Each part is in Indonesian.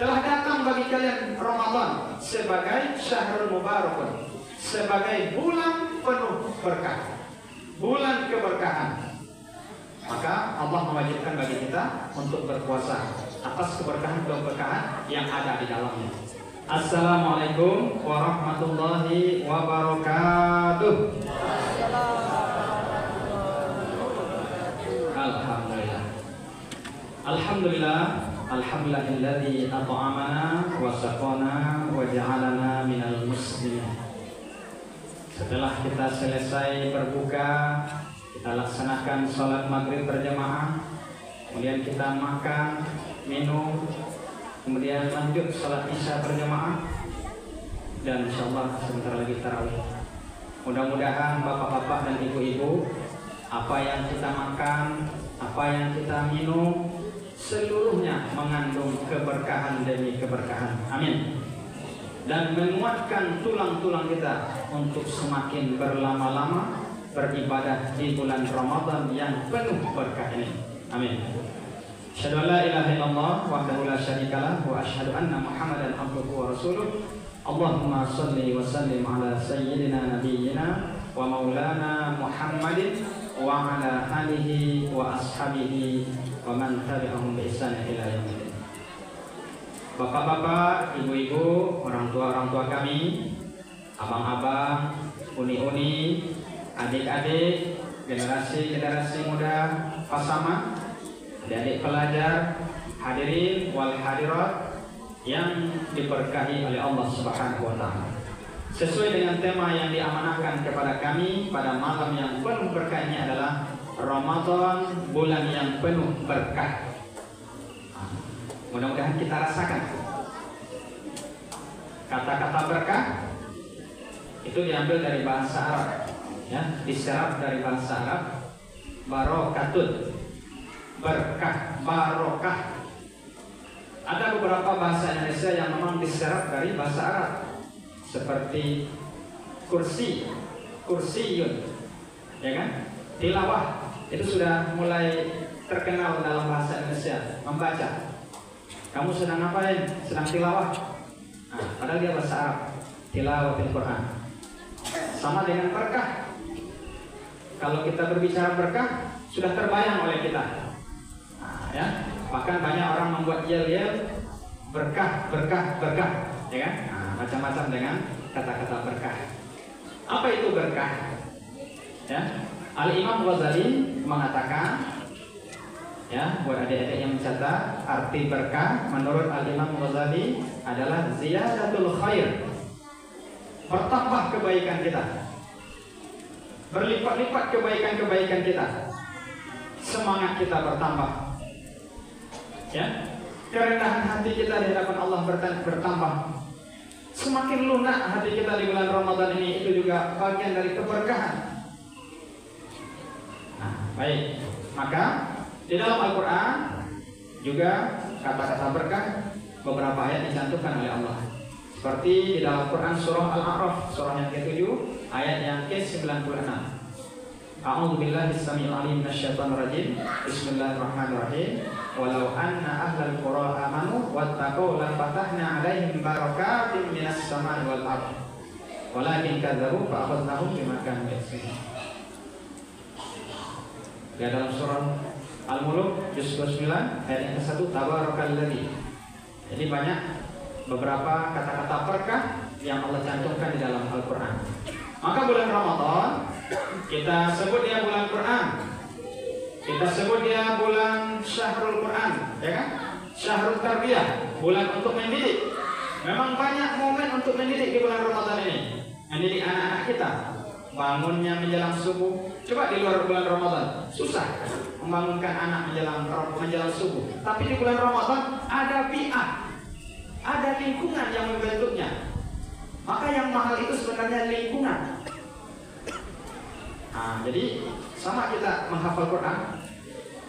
Telah datang bagi kalian Ramadan sebagai syahrul mubarakun, sebagai bulan penuh berkah, bulan keberkahan. Maka Allah mewajibkan bagi kita untuk berpuasa atas keberkahan-keberkahan yang ada di dalamnya. Assalamualaikum warahmatullahi wabarakatuh. Alhamdulillah. Alhamdulillah. Alhamdulillahilladzi at'amana wa saqana wa ja'alana minal muslimin. Setelah kita selesai berbuka, kita laksanakan sholat maghrib berjamaah, kemudian kita makan, minum, kemudian lanjut sholat isya berjamaah, dan insyaallah sebentar lagi tarawih. Mudah-mudahan bapak-bapak dan ibu-ibu, apa yang kita makan, apa yang kita minum, seluruhnya mengandung keberkahan demi keberkahan. Amin. Dan menguatkan tulang-tulang kita untuk semakin berlama-lama beribadah di bulan Ramadan yang penuh berkah ini. Amin. Asyhadu an la ilaha illallah wahdahu la syarikalah wa asyhadu anna Muhammadan abduhu wa rasuluh. Allahumma shalli wa sallim ala sayyidina nabiyyina wa maulana Muhammadin wa ala alihi wa ashabihi wa man tabi'ahum bi ihsan ila yaumil. Bapak-bapak, ibu-ibu, orang tua kami, abang-abang, uni-uni, adik-adik, generasi muda, pasangan, adik-adik pelajar, hadirin wal hadirat yang diberkahi oleh Allah Subhanahu wa taala. Sesuai dengan tema yang diamanahkan kepada kami pada malam yang penuh berkah ini adalah Ramadan, bulan yang penuh berkah. Mudah-mudahan kita rasakan. Kata-kata berkah itu diambil dari bahasa Arab, ya, diserap dari bahasa Arab. Barokatun, berkah, barokah. Ada beberapa bahasa Indonesia yang memang diserap dari bahasa Arab, seperti kursi, kursiyun, ya kan? Tilawah itu sudah mulai terkenal dalam bahasa Indonesia, membaca. Kamu sedang ngapain? Sedang tilawah. Nah, padahal dia bahasa Arab, tilawatil Quran. Sama dengan berkah. Kalau kita berbicara berkah, sudah terbayang oleh kita. Nah, ya, bahkan banyak orang membuat yel-yel berkah, berkah, berkah, ya kan? Nah, macam-macam dengan kata-kata berkah. Apa itu berkah? Ya, Al-Imam Ghazali mengatakan, ya, buat adik-adik yang mencatat, arti berkah menurut Al-Imam Ghazali adalah ziyadatul khair, bertambah kebaikan kita, berlipat-lipat kebaikan-kebaikan kita, semangat kita bertambah, ya, kerendahan hati kita di hadapan Allah bertambah, semakin lunak hati kita di bulan Ramadan ini, itu juga bagian dari keberkahan. Nah, baik, maka di dalam Al-Quran juga kata-kata berkah beberapa ayat dicantumkan oleh Allah. Seperti di dalam Quran surah Al-A'raf, surah yang ke-7, ayat yang ke-96. A'udzu billahi as-sami'il 'alim minasyaitonir rajim. Bismillahirrahmanirrahim. Walau anna ahlal qura amanu wattaqau la fatahna 'alaihim barakatin minas sama'i wal ardh. Walakin kadzabu fa akhadnahum bima kanu yaksibun. Di dalam surah Al-Mulk juz 29 ayat yang ke-1, tabarakalladzi. Jadi banyak beberapa kata-kata berkah yang Allah cantumkan di dalam Al-Quran. Maka bulan Ramadan kita sebut dia bulan Quran, kita sebut dia bulan Syahrul Quran, ya kan? Syahrul Tarbiyah, bulan untuk mendidik. Memang banyak momen untuk mendidik di bulan Ramadan ini, mendidik anak-anak kita. Bangunnya menjelang subuh. Coba di luar bulan Ramadan susah membangunkan anak menjelang subuh. Tapi di bulan Ramadan ada bi'ah, ada lingkungan yang membentuknya. Maka yang mahal itu sebenarnya lingkungan. Nah, jadi sama kita menghafal Quran.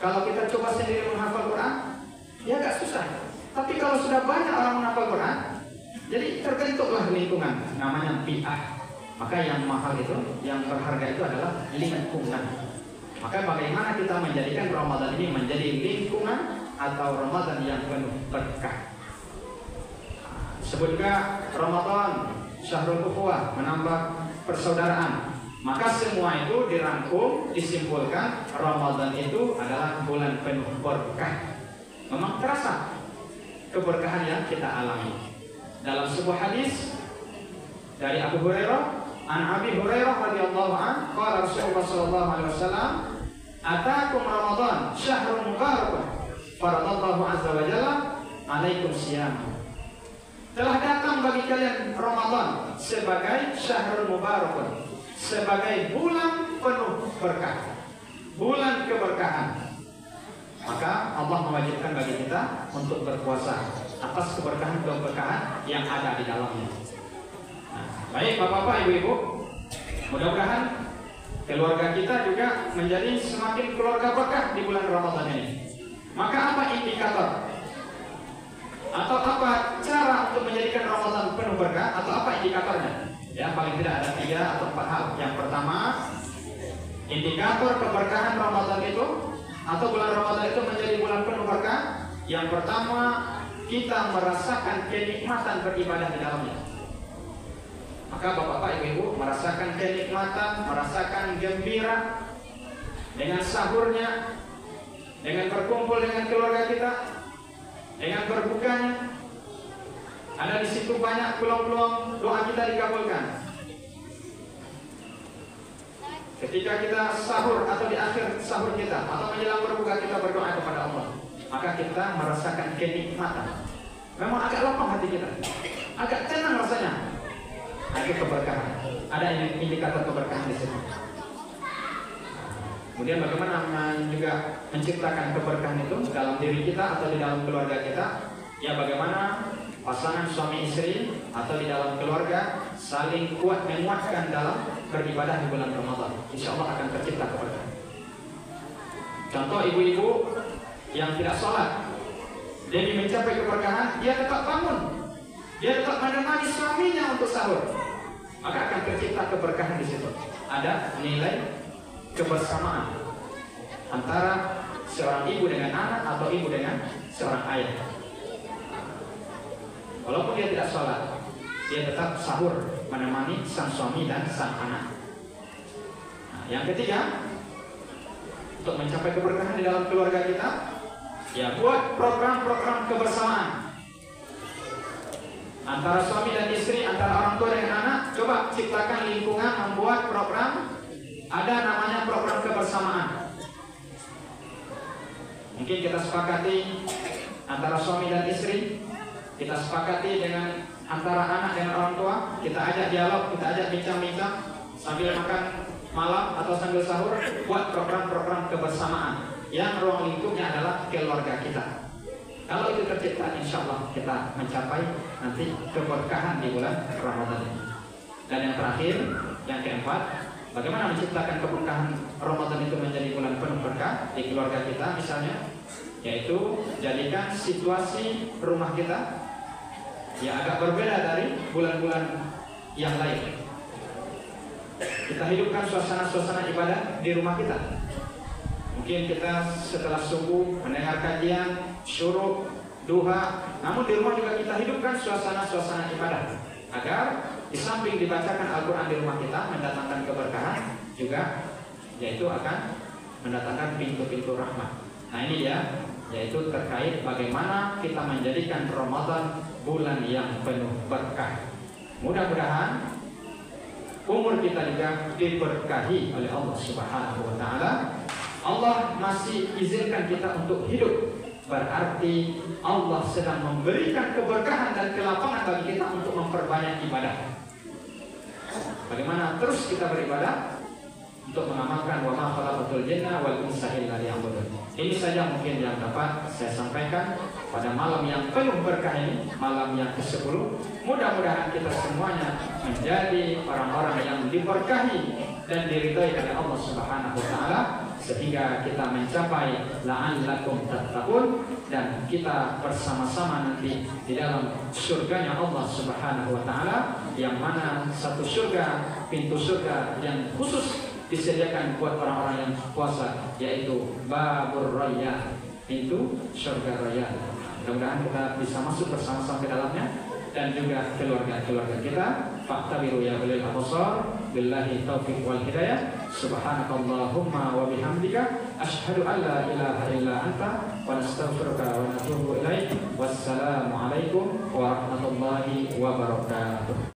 Kalau kita coba sendiri menghafal Quran, ya agak susah. Tapi kalau sudah banyak orang menghafal Quran, jadi terbentuklah lingkungan, namanya bi'ah. Maka yang mahal itu, yang berharga itu adalah lingkungan. Maka bagaimana kita menjadikan Ramadan ini menjadi lingkungan atau Ramadan yang penuh berkah. Sebut juga Ramadan syahrul ukhuwah, menambah persaudaraan. Maka semua itu dirangkum, disimpulkan Ramadan itu adalah bulan penuh berkah. Memang terasa keberkahan yang kita alami. Dalam sebuah hadis dari Abu Hurairah, an Abi Hurairah radhiyallahu anhu, qala Rasulullah sallallahu alaihi wasallam, "Ataakum Ramadan syahrun mubarakun, faradallahu azza wa jalla alaikum siyam." Telah datang bagi kalian Ramadan sebagai syahrul mubarakun, sebagai bulan penuh berkah, bulan keberkahan. Maka Allah mewajibkan bagi kita untuk berpuasa atas keberkahan-keberkahan yang ada di dalamnya. Nah, baik Bapak-bapak, Ibu-ibu, mudah-mudahan keluarga kita juga menjadi semakin keluarga berkah di bulan Ramadan ini. Maka apa indikator? Atau apa cara untuk menjadikan Ramadan penuh berkah? Atau apa indikatornya? Ya, paling tidak ada 3 atau 4 hal. Yang pertama, indikator keberkahan Ramadan itu atau bulan Ramadan itu menjadi bulan penuh berkah. Yang pertama, kita merasakan kenikmatan beribadah di dalamnya. Maka Bapak-bapak, Ibu-ibu merasakan kenikmatan, merasakan gembira dengan sahurnya, dengan berkumpul dengan keluarga kita, dengan berbukanya. Ada di situ banyak peluang-peluang doa kita dikabulkan. Ketika kita sahur atau di akhir sahur kita atau menjelang berbuka kita berdoa kepada Allah, maka kita merasakan kenikmatan. Memang agak lapang hati kita, agak tenang rasanya. Ada keberkahan, ada indikator keberkahan di situ. Kemudian bagaimana juga menciptakan keberkahan itu dalam diri kita atau di dalam keluarga kita? Ya, bagaimana pasangan suami istri atau di dalam keluarga saling kuat menguatkan dalam beribadah di bulan Ramadan. Insya Allah akan tercipta keberkahan. Contoh ibu-ibu yang tidak sholat, demi mencapai keberkahan, dia tetap bangun, dia tetap menemani suaminya untuk sahur, maka akan tercipta keberkahan di situ. Ada nilai kebersamaan antara seorang ibu dengan anak atau ibu dengan seorang ayah. Walaupun dia tidak sholat, dia tetap sahur menemani sang suami dan sang anak. Nah, yang ketiga, untuk mencapai keberkahan di dalam keluarga kita, ya buat program-program kebersamaan antara suami dan istri, antara orang tua dengan anak. Coba ciptakan lingkungan membuat program, ada namanya program kebersamaan. Mungkin kita sepakati antara suami dan istri, kita sepakati dengan antara anak dengan orang tua, kita ajak dialog, kita ajak bincang-bincang sambil makan malam atau sambil sahur, buat program-program kebersamaan yang ruang lingkupnya adalah keluarga kita. Kalau itu tercipta, insya Allah kita mencapai nanti keberkahan di bulan Ramadan ini. Dan yang terakhir, yang keempat, bagaimana menciptakan keberkahan Ramadan itu menjadi bulan penuh berkah di keluarga kita misalnya, yaitu jadikan situasi rumah kita ya agak berbeda dari bulan-bulan yang lain. Kita hidupkan suasana-suasana ibadah di rumah kita. Mungkin kita setelah subuh mendengar kajian, syuruk, duha, namun di rumah juga kita hidupkan suasana-suasana ibadah agar di samping dibacakan Al-Quran di rumah kita mendatangkan keberkahan, juga yaitu akan mendatangkan pintu-pintu rahmat. Nah ini dia, yaitu terkait bagaimana kita menjadikan Ramadan bulan yang penuh berkah. Mudah-mudahan umur kita juga diberkahi oleh Allah Subhanahu wa Ta'ala. Allah masih izinkan kita untuk hidup, berarti Allah sedang memberikan keberkahan dan kelapangan bagi kita untuk memperbanyak ibadah. Bagaimana terus kita beribadah untuk mengamalkan wa ma khalaqatul jinna wal insa illa liya'budun. Ini saja mungkin yang dapat saya sampaikan pada malam yang penuh berkah ini, malam yang ke-10. Mudah-mudahan kita semuanya menjadi orang-orang yang diberkahi dan diridhai oleh Allah Subhanahu wa Ta'ala, sehingga kita mencapai la'allakum tattaqun, dan kita bersama-sama nanti di dalam surganya Allah Subhanahu wa Ta'ala, yang mana satu surga, pintu surga yang khusus disediakan buat orang-orang yang puasa, yaitu Babur Rayyan, pintu surga Rayyan. Mudah-mudahan kita bisa masuk bersama-sama ke dalamnya dan juga keluarga-keluarga kita. Fa'tabiru ya ulil absar. Billahi taufiq wal hidayah. Subhanakallahumma wa bihamdika asyhadu an la ilaha illa anta wa nastaghfiruka wa natubu ilaik. Wassalamu alaikum warahmatullahi wabarakatuh.